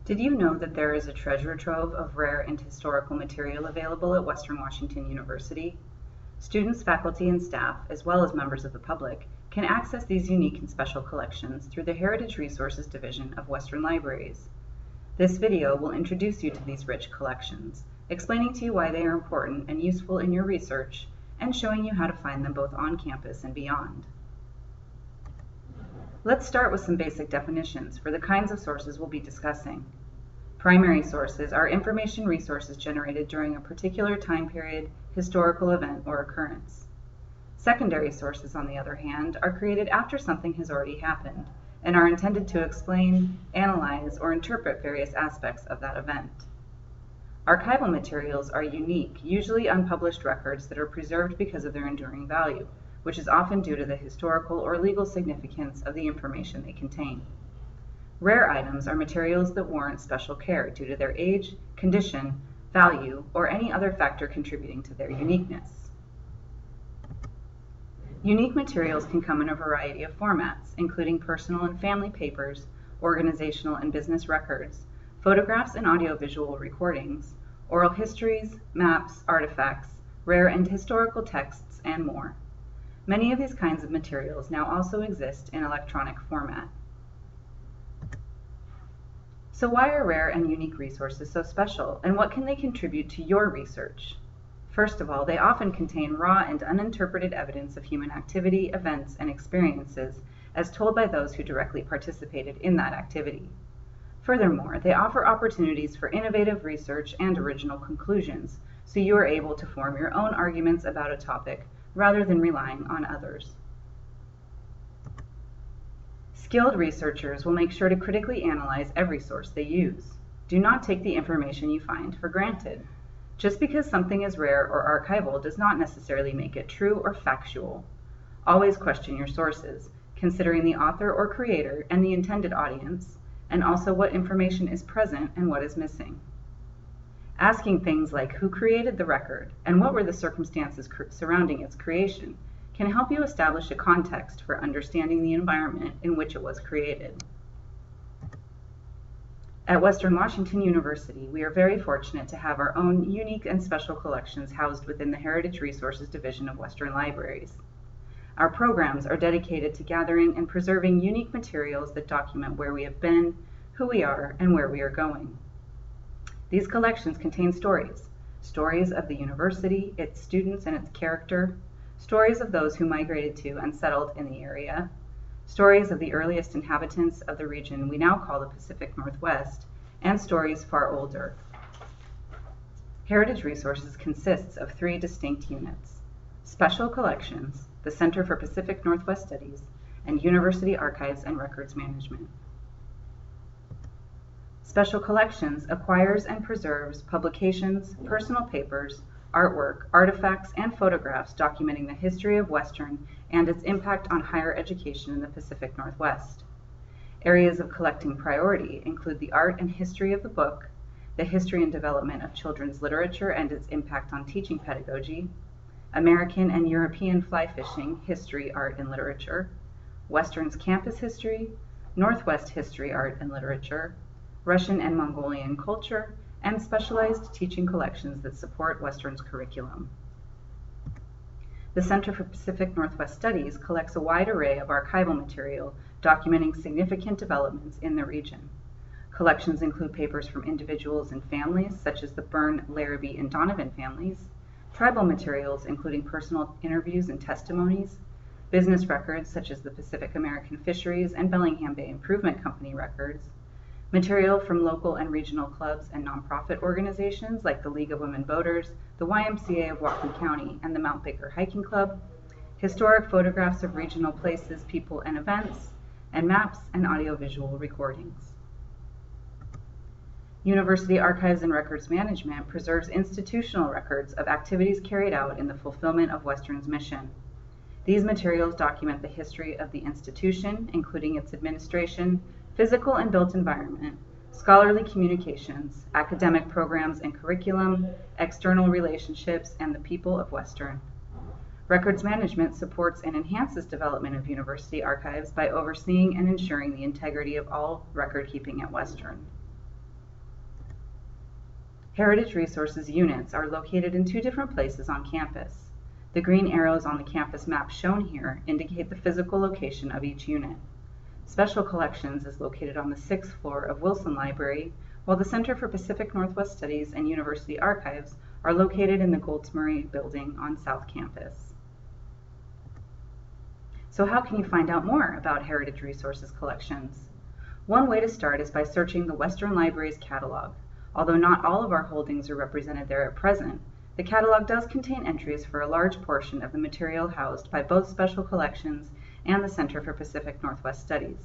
Did you know that there is a treasure trove of rare and historical material available at Western Washington University? Students, faculty, and staff, as well as members of the public, can access these unique and special collections through the Heritage Resources Division of Western Libraries. This video will introduce you to these rich collections, explaining to you why they are important and useful in your research, and showing you how to find them both on campus and beyond. Let's start with some basic definitions for the kinds of sources we'll be discussing. Primary sources are information resources generated during a particular time period, historical event, or occurrence. Secondary sources, on the other hand, are created after something has already happened and are intended to explain, analyze, or interpret various aspects of that event. Archival materials are unique, usually unpublished records that are preserved because of their enduring value, which is often due to the historical or legal significance of the information they contain. Rare items are materials that warrant special care due to their age, condition, value, or any other factor contributing to their uniqueness. Unique materials can come in a variety of formats, including personal and family papers, organizational and business records, photographs and audiovisual recordings, oral histories, maps, artifacts, rare and historical texts, and more. Many of these kinds of materials now also exist in electronic format. So why are rare and unique resources so special, and what can they contribute to your research? First of all, they often contain raw and uninterpreted evidence of human activity, events, and experiences as told by those who directly participated in that activity. Furthermore, they offer opportunities for innovative research and original conclusions, so you are able to form your own arguments about a topic rather than relying on others. Skilled researchers will make sure to critically analyze every source they use. Do not take the information you find for granted. Just because something is rare or archival does not necessarily make it true or factual. Always question your sources, considering the author or creator and the intended audience, and also what information is present and what is missing. Asking things like who created the record and what were the circumstances surrounding its creation can help you establish a context for understanding the environment in which it was created. At Western Washington University, we are very fortunate to have our own unique and special collections housed within the Heritage Resources Division of Western Libraries. Our programs are dedicated to gathering and preserving unique materials that document where we have been, who we are, and where we are going. These collections contain stories of the university, its students and its character, stories of those who migrated to and settled in the area, stories of the earliest inhabitants of the region we now call the Pacific Northwest, and stories far older. Heritage Resources consists of 3 distinct units: Special Collections, the Center for Pacific Northwest Studies, and University Archives and Records Management. Special Collections acquires and preserves publications, personal papers, artwork, artifacts, and photographs documenting the history of Western and its impact on higher education in the Pacific Northwest. Areas of collecting priority include the art and history of the book, the history and development of children's literature and its impact on teaching pedagogy, American and European fly fishing, history, art, and literature, Western's campus history, Northwest history, art, and literature, Russian and Mongolian culture, and specialized teaching collections that support Western's curriculum. The Center for Pacific Northwest Studies collects a wide array of archival material documenting significant developments in the region. Collections include papers from individuals and families, such as the Byrne, Larrabee, and Donovan families, tribal materials including personal interviews and testimonies, business records such as the Pacific American Fisheries and Bellingham Bay Improvement Company records, material from local and regional clubs and nonprofit organizations like the League of Women Voters, the YMCA of Whatcom County, and the Mount Baker Hiking Club, historic photographs of regional places, people, and events, and maps and audiovisual recordings. University Archives and Records Management preserves institutional records of activities carried out in the fulfillment of Western's mission. These materials document the history of the institution, including its administration, physical and built environment, scholarly communications, academic programs and curriculum, external relationships, and the people of Western. Records management supports and enhances development of university archives by overseeing and ensuring the integrity of all record keeping at Western. Heritage Resources units are located in 2 different places on campus. The green arrows on the campus map shown here indicate the physical location of each unit. Special Collections is located on the 6th floor of Wilson Library, while the Center for Pacific Northwest Studies and University Archives are located in the Goldsmurray building on South Campus. So how can you find out more about Heritage Resources collections? One way to start is by searching the Western Library's catalog. Although not all of our holdings are represented there at present, the catalog does contain entries for a large portion of the material housed by both Special Collections and the Center for Pacific Northwest Studies.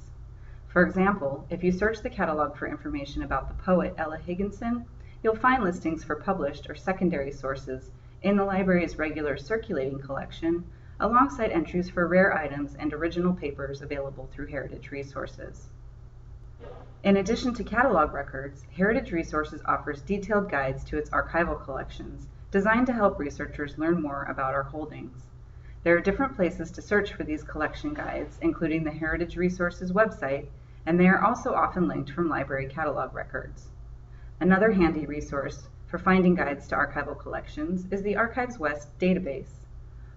For example, if you search the catalog for information about the poet Ella Higginson, you'll find listings for published or secondary sources in the library's regular circulating collection, alongside entries for rare items and original papers available through Heritage Resources. In addition to catalog records, Heritage Resources offers detailed guides to its archival collections, designed to help researchers learn more about our holdings. There are different places to search for these collection guides, including the Heritage Resources website, and they are also often linked from library catalog records. Another handy resource for finding guides to archival collections is the Archives West database.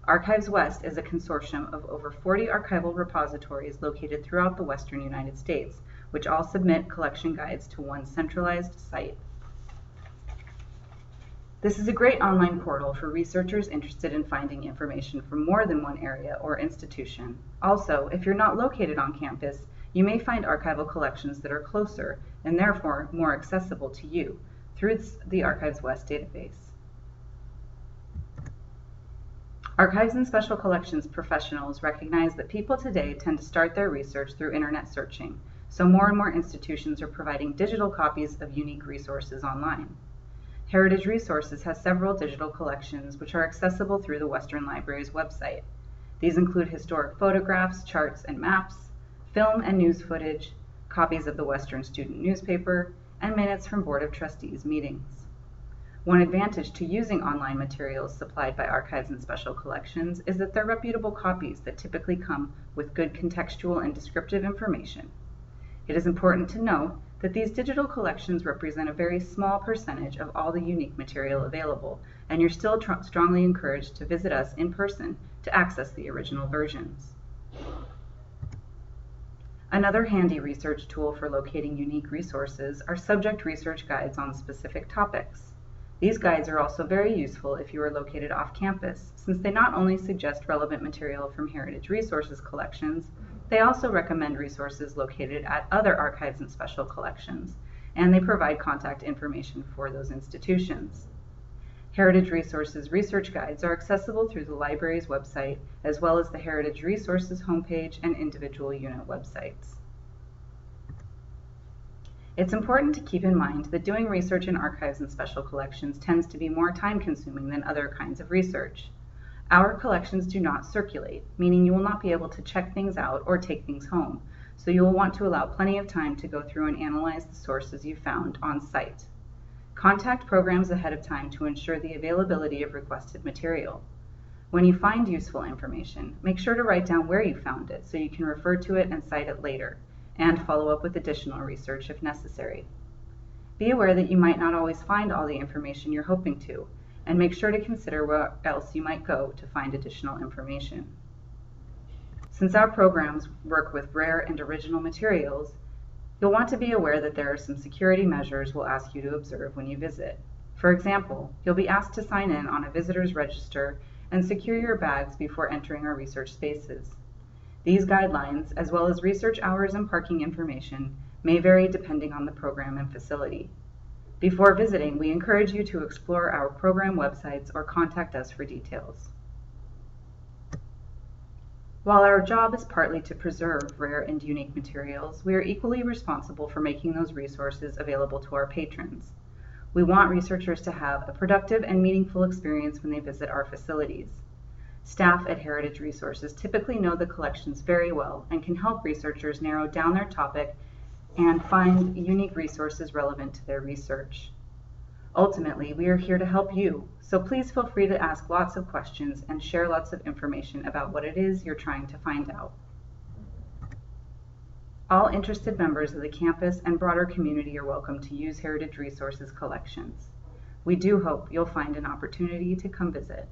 Archives West is a consortium of over 40 archival repositories located throughout the western United States, which all submit collection guides to one centralized site. This is a great online portal for researchers interested in finding information from more than one area or institution. Also, if you're not located on campus, you may find archival collections that are closer and therefore more accessible to you through the Archives West database. Archives and Special Collections professionals recognize that people today tend to start their research through internet searching, so more and more institutions are providing digital copies of unique resources online. Heritage Resources has several digital collections which are accessible through the Western Library's website. These include historic photographs, charts, and maps, film and news footage, copies of the Western Student newspaper, and minutes from Board of Trustees meetings. One advantage to using online materials supplied by Archives and Special Collections is that they're reputable copies that typically come with good contextual and descriptive information. It is important to note that these digital collections represent a very small percentage of all the unique material available, and you're still strongly encouraged to visit us in person to access the original versions. Another handy research tool for locating unique resources are subject research guides on specific topics. These guides are also very useful if you are located off campus, since they not only suggest relevant material from Heritage Resources collections, they also recommend resources located at other Archives and Special Collections, and they provide contact information for those institutions. Heritage Resources research guides are accessible through the library's website, as well as the Heritage Resources homepage and individual unit websites. It's important to keep in mind that doing research in Archives and Special Collections tends to be more time-consuming than other kinds of research. Our collections do not circulate, meaning you will not be able to check things out or take things home, so you will want to allow plenty of time to go through and analyze the sources you found on site. Contact programs ahead of time to ensure the availability of requested material. When you find useful information, make sure to write down where you found it so you can refer to it and cite it later, and follow up with additional research if necessary. Be aware that you might not always find all the information you're hoping to, and make sure to consider where else you might go to find additional information. Since our programs work with rare and original materials, you'll want to be aware that there are some security measures we'll ask you to observe when you visit. For example, you'll be asked to sign in on a visitor's register and secure your bags before entering our research spaces. These guidelines, as well as research hours and parking information, may vary depending on the program and facility. Before visiting, we encourage you to explore our program websites or contact us for details. While our job is partly to preserve rare and unique materials, we are equally responsible for making those resources available to our patrons. We want researchers to have a productive and meaningful experience when they visit our facilities. Staff at Heritage Resources typically know the collections very well and can help researchers narrow down their topic and find unique resources relevant to their research. Ultimately, we are here to help you, so please feel free to ask lots of questions and share lots of information about what it is you're trying to find out. All interested members of the campus and broader community are welcome to use Heritage Resources collections. We do hope you'll find an opportunity to come visit.